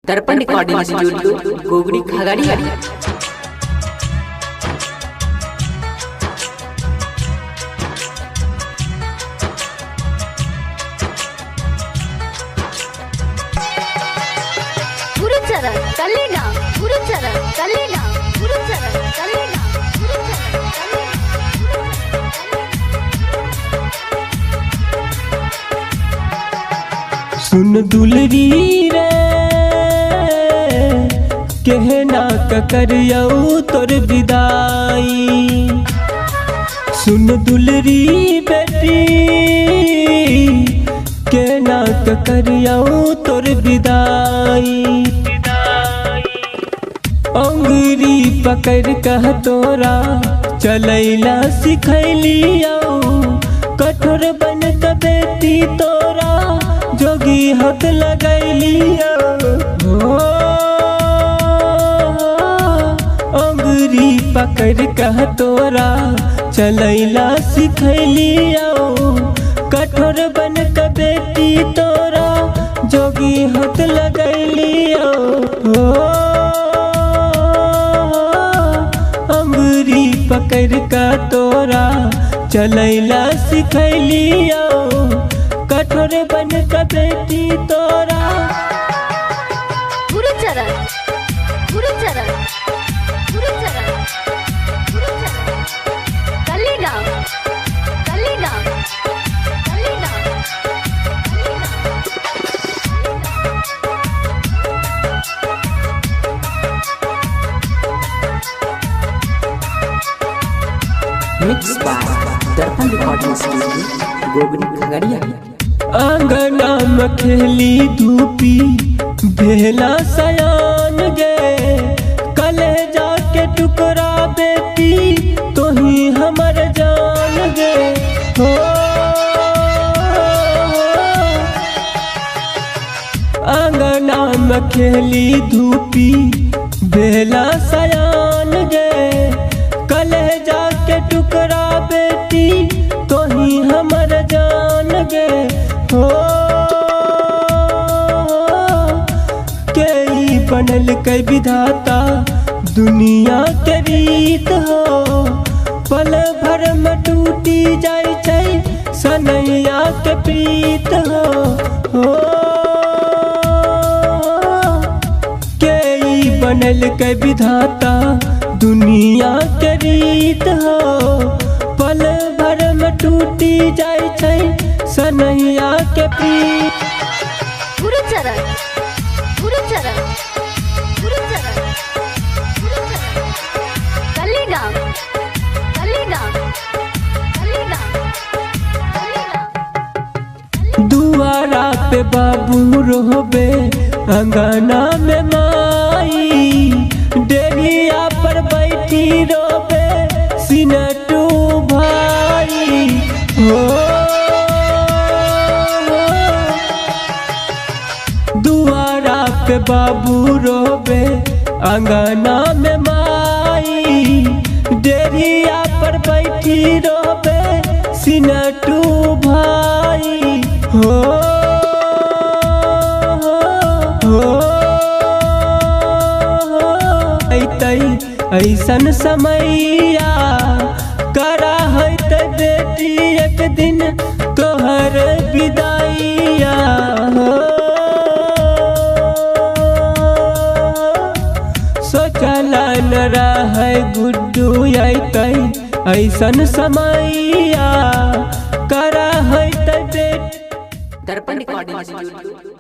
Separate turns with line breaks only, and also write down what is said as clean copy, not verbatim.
दर्पण recording studio Gogri Khagaria.
Gurucharan कलेगा, Gurucharan कलेगा, Gurucharan कलेगा, Gurucharan कलेगा।
सुन दुलरी रे कहना ककरियऊ तोर विदाई। सुन दुलरी बेटी कहना ककरियऊ तोर विदाई। अंगुरी पकड़ कह तोरा चलैला सिखैलियो, कठोर बन क बेटी तोरा जोगी हाथ लगैलियो। अंगुरी पकड़ कह तोरा चलैला सिखैलियो, कठोर बन क बेटी तोरा जोगी हाथ लगैलियो। अंगुरी पकड़ क तोरा चलैला सिखैलियो, कठोर बन क बेटी तोरा।
गुरुचरण गुरुचरण गुरुचरण गुरुचरण कलेगा, कलेगा, कलेगा,
मिक्स बाय दर्पण रिकॉर्डिंग स्टूडियो गोगड़ी खगड़िया।
आंगना में खेली धूपी भेला सयान गे, कलेजा के टुकड़ा बेटी तोही हमर जान गे। हो आंगना में खेली धूपी भेला सयान गे, कलेजा के टुकड़ा बेटी तोही हमर जान गे। हो के बनल के विधाता दुनिया के रीत हो, पल भर में टूटी जाय छै सनैया के प्रीत हो। के बनल के विधाता दुनिया के रीत हो, पल भर में टूटी जाय छै सनैया के प्रीत।
गुरुचरण गुरुचरण गुरुचरण गुरुचरण कलेगा, कलेगा, कलेगा, कलेगा।
दुआरा पे बाबू रोबे अंगना में माई, डेरिया पर बैठी रोबे सिनटू भाई। हो दुआरा पे बाबू रोबे अंगना में माई, डेरिया पर बैठी रोबे सिनटू भाई। हो ऐसन समैया करा है त बेटी एक दिन तोहर विदाइया। सोचला न रहे गुड्डू ऐसन समैया करा है त बेटी।
दर्पण रिकॉर्डिंग स्टूडियो